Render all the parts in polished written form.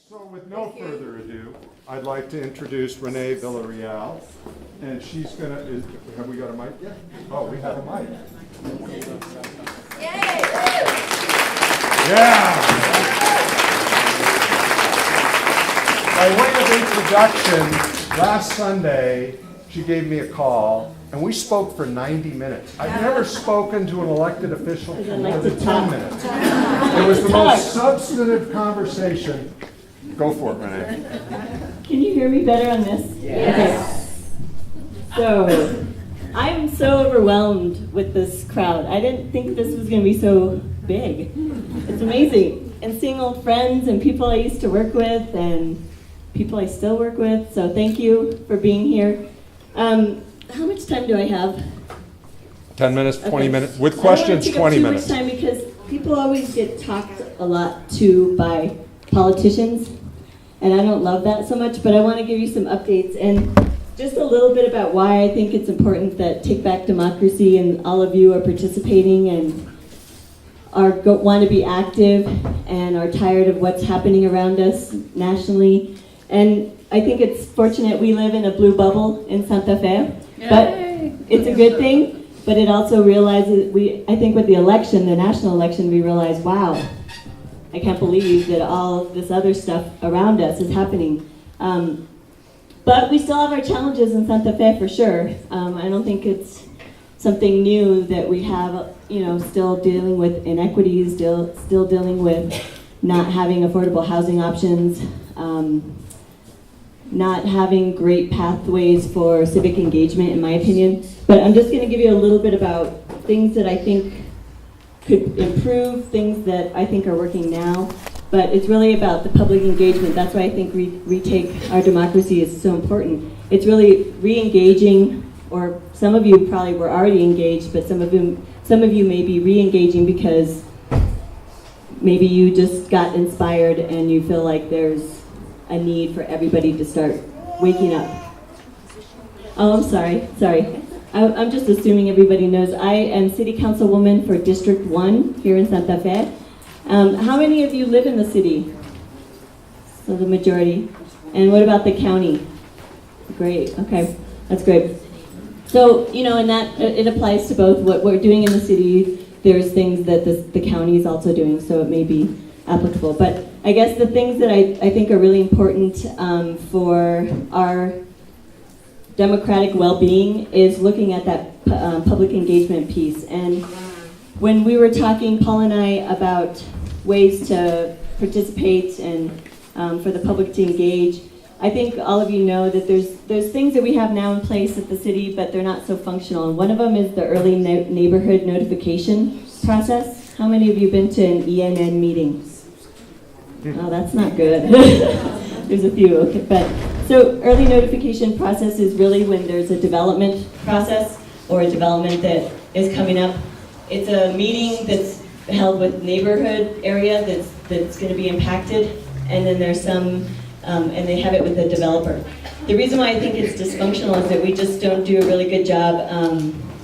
So with no further ado, I'd like to introduce Renee Villareal, and she's gonna, have we got a mic yet? Oh, we have a mic. Yay! Yeah! By way of introduction, last Sunday, she gave me a call, and we spoke for 90 minutes. I've never spoken to an elected official for more than 10 minutes. It was the most substantive conversation. Go for it, Renee. Can you hear me better on this? Yes. Okay. So, I'm so overwhelmed with this crowd. I didn't think this was going to be so big. It's amazing. And seeing old friends and people I used to work with and people I still work with. So thank you for being here. How much time do I have? 10 minutes, 20 Okay. minutes. With questions, 20 minutes. I don't want to take up too much time because people always get talked a lot to by politicians. And I don't love that so much, but I want to give you some updates and just a little bit about why I think it's important that Take Back Democracy and all of you are participating and want to be active and are tired of what's happening around us nationally. And I think it's fortunate we live in a blue bubble in Santa Fe, but it's a good thing. But it also realizes I think with the election, the national election, we realize, wow, I can't believe that all this other stuff around us is happening. But we still have our challenges in Santa Fe for sure. I don't think it's something new that we have, still dealing with inequities, still dealing with not having affordable housing options, not having great pathways for civic engagement, in my opinion. But I'm just going to give you a little bit about things that I think could improve, things that I think are working now, but it's really about the public engagement. That's why I think Retake Our Democracy is so important. It's really re-engaging, or some of you probably were already engaged, but some of you may be re-engaging because maybe you just got inspired and you feel like there's a need for everybody to start waking up. Oh, I'm sorry. I'm just assuming everybody knows I am City Councilwoman for District 1 here in Santa Fe. How many of you live in the city? So the majority. And what about the county? Great, okay, that's great. So, and that it applies to both what we're doing in the city. There's things that the county is also doing, so it may be applicable. But I guess the things that I think are really important for our democratic well-being is looking at that public engagement piece. And when we were talking, Paul and I, about ways to participate and for the public to engage, I think all of you know that there's things that we have now in place at the city, but they're not so functional. And one of them is the early neighborhood notification process. How many of you have been to an ENN meeting? Oh, that's not good. There's a few, okay, but so early notification process is really when there's a development process or a development that is coming up. It's a meeting that's held with neighborhood area that's going to be impacted, and then there's some, and they have it with the developer. The reason why I think it's dysfunctional is that we just don't do a really good job.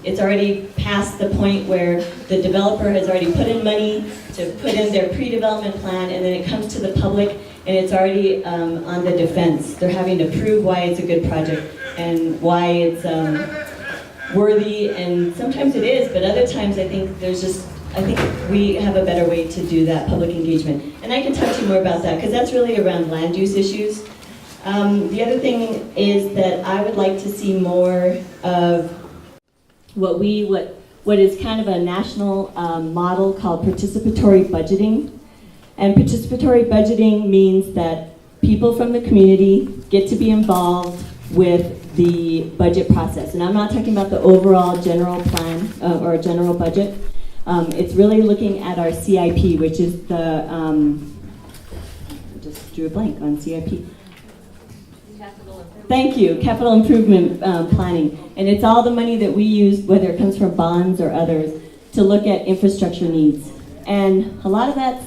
It's already past the point where the developer has already put in money to put in their pre-development plan, and then it comes to the public and it's already on the defense. They're having to prove why it's a good project and why it's worthy, and sometimes it is, but other times I think we have a better way to do that public engagement. And I can talk to you more about that because that's really around land use issues. The other thing is that I would like to see more of what is kind of a national model called participatory budgeting. And participatory budgeting means that people from the community get to be involved with the budget process. And I'm not talking about the overall general plan or general budget. It's really looking at our CIP, which is the, I just drew a blank on CIP. Thank you, capital improvement planning. And it's all the money that we use, whether it comes from bonds or others, to look at infrastructure needs. And a lot of that's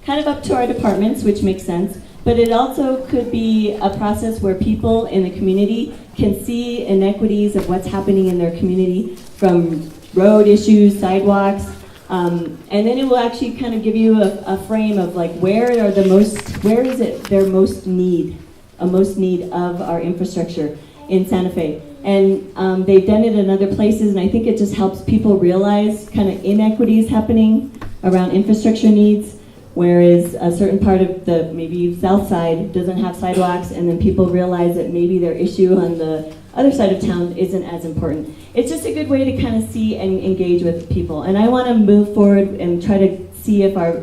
kind of up to our departments, which makes sense, but it also could be a process where people in the community can see inequities of what's happening in their community, from road issues, sidewalks, And then it will actually kind of give you a frame of like where is it their most need of our infrastructure in Santa Fe. And they've done it in other places, and I think it just helps people realize kind of inequities happening around infrastructure needs, whereas a certain part of the maybe south side doesn't have sidewalks, and then people realize that maybe their issue on the other side of town isn't as important. It's just a good way to kind of see and engage with people. And I want to move forward and try to see if our,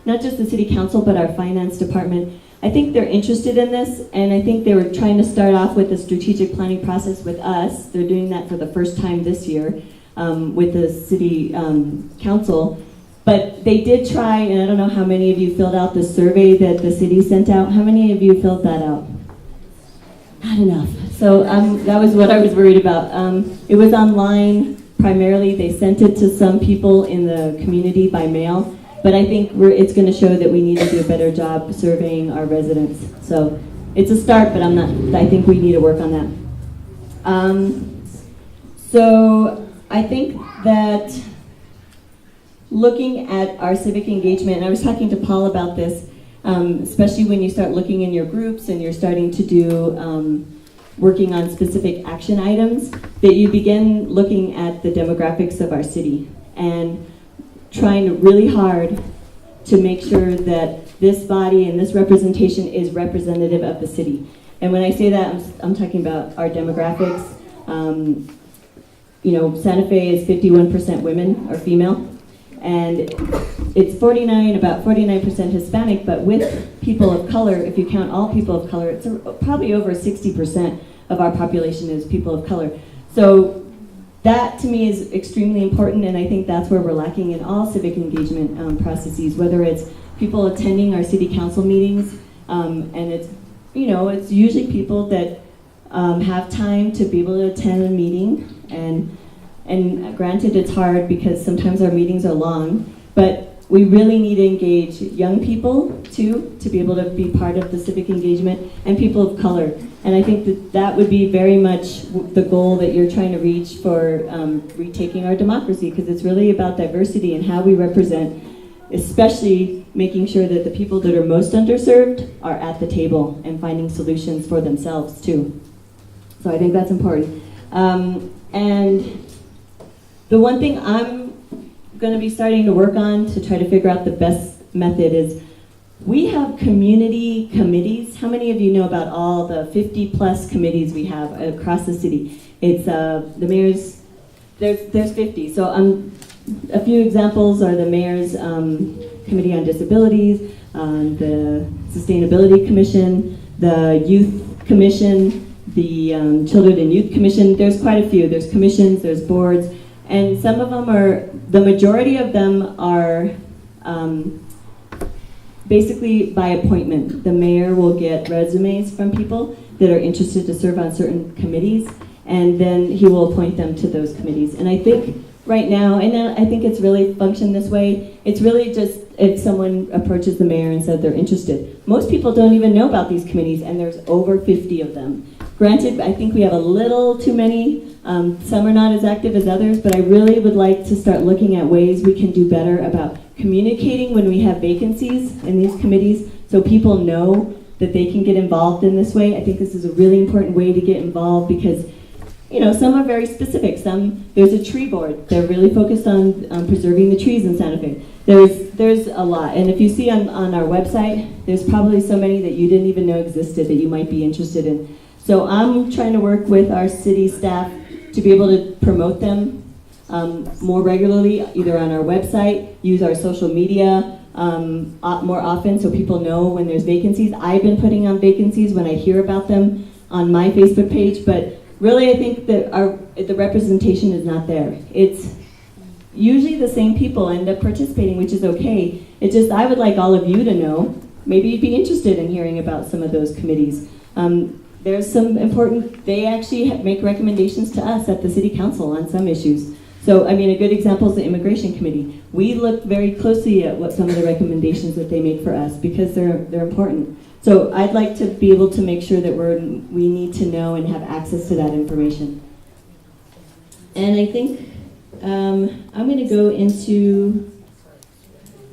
not just the city council, but our finance department, I think they're interested in this, and I think they were trying to start off with a strategic planning process with us. They're doing that for the first time this year with the city council. But they did try, and I don't know how many of you filled out the survey that the city sent out. How many of you filled that out? Not enough. So that was what I was worried about. It was online primarily. They sent it to some people in the community by mail. But I think it's going to show that we need to do a better job surveying our residents. So it's a start, but I think we need to work on that. So I think that looking at our civic engagement, and I was talking to Paul about this, especially when you start looking in your groups and you're starting to do working on specific action items, that you begin looking at the demographics of our city and trying really hard to make sure that this body and this representation is representative of the city. And when I say that, I'm talking about our demographics. Santa Fe is 51% women or female, and it's about 49% Hispanic, but with people of color, if you count all people of color, it's probably over 60% of our population is people of color. So that to me is extremely important, and I think that's where we're lacking in all civic engagement processes, whether it's people attending our city council meetings, and it's usually people that have time to be able to attend a meeting, and granted it's hard because sometimes our meetings are long, but we really need to engage young people too, to be able to be part of the civic engagement, and people of color. And I think that would be very much the goal that you're trying to reach for retaking our democracy, because it's really about diversity and how we represent, especially making sure that the people that are most underserved are at the table and finding solutions for themselves too. So I think that's important. And the one thing I'm going to be starting to work on to try to figure out the best method is we have community committees. How many of you know about all the 50 plus committees we have across the city? It's the mayor's, there's 50. So a few examples are the mayor's committee on disabilities, the sustainability commission, the youth commission, the children and youth commission. There's quite a few. There's commissions, there's boards, and some of them are, the majority of them are basically by appointment. The mayor will get resumes from people that are interested to serve on certain committees, and then he will appoint them to those committees. And I think right now, and I think it's really functioned this way, it's really just if someone approaches the mayor and said they're interested. Most people don't even know about these committees, and there's over 50 of them. Granted, I think we have a little too many. Some are not as active as others, but I really would like to start looking at ways we can do better about communicating when we have vacancies in these committees, so people know that they can get involved in this way. I think this is a really important way to get involved because, some are very specific. There's a tree board. They're really focused on preserving the trees in Santa Fe. There's a lot, and if you see on our website, there's probably so many that you didn't even know existed that you might be interested in. So I'm trying to work with our city staff to be able to promote them more regularly, either on our website, use our social media more often so people know when there's vacancies. I've been putting on vacancies when I hear about them on my Facebook page, but really I think that the representation is not there. It's usually the same people end up participating, which is okay. It's just I would like all of you to know, maybe you'd be interested in hearing about some of those committees. There's some important, they actually make recommendations to us at the city council on some issues. So, a good example is the immigration committee. We look very closely at what some of the recommendations that they make for us because they're important. So I'd like to be able to make sure that we need to know and have access to that information. And I think I'm going to go into,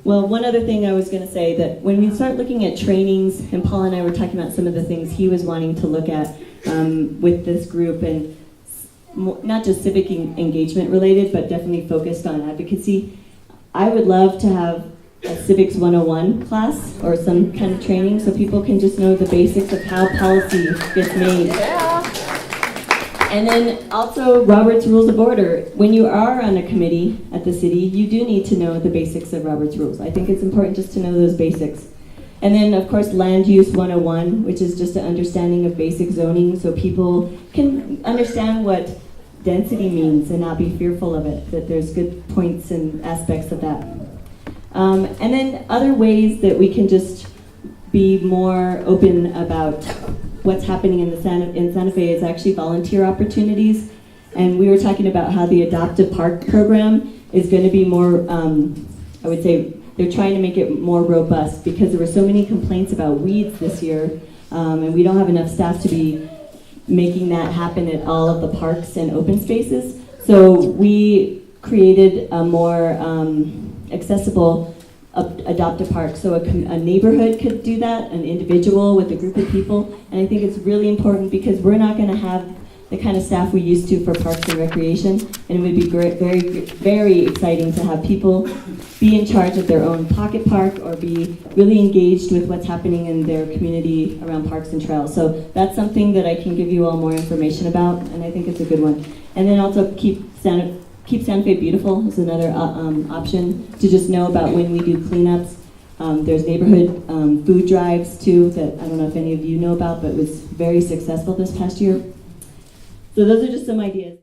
well, one other thing I was going to say, that when we start looking at trainings, and Paul and I were talking about some of the things he was wanting to look at with this group, and not just civic engagement related, but definitely focused on advocacy. I would love to have a Civics 101 class or some kind of training so people can just know the basics of how policy gets made. Yeah. And then also Robert's Rules of Order. When you are on a committee at the city, you do need to know the basics of Robert's Rules. I think it's important just to know those basics. And then, of course, Land Use 101, which is just an understanding of basic zoning so people can understand what density means and not be fearful of it, that there's good points and aspects of that. And then other ways that we can just be more open about what's happening in Santa Fe is actually volunteer opportunities. And we were talking about how the Adoptive Park program is going to be more, I would say, they're trying to make it more robust because there were so many complaints about weeds this year, and we don't have enough staff to be making that happen at all of the parks and open spaces. So we created a more accessible adopt a park. So a neighborhood could do that, an individual with a group of people. And I think it's really important because we're not going to have the kind of staff we used to for parks and recreation. And it would be great, very, very exciting to have people be in charge of their own pocket park or be really engaged with what's happening in their community around parks and trails. So that's something that I can give you all more information about, and I think it's a good one. And then also keep Santa Fe beautiful is another option to just know about when we do cleanups. There's neighborhood food drives too that I don't know if any of you know about, but was very successful this past year. So those are just some ideas.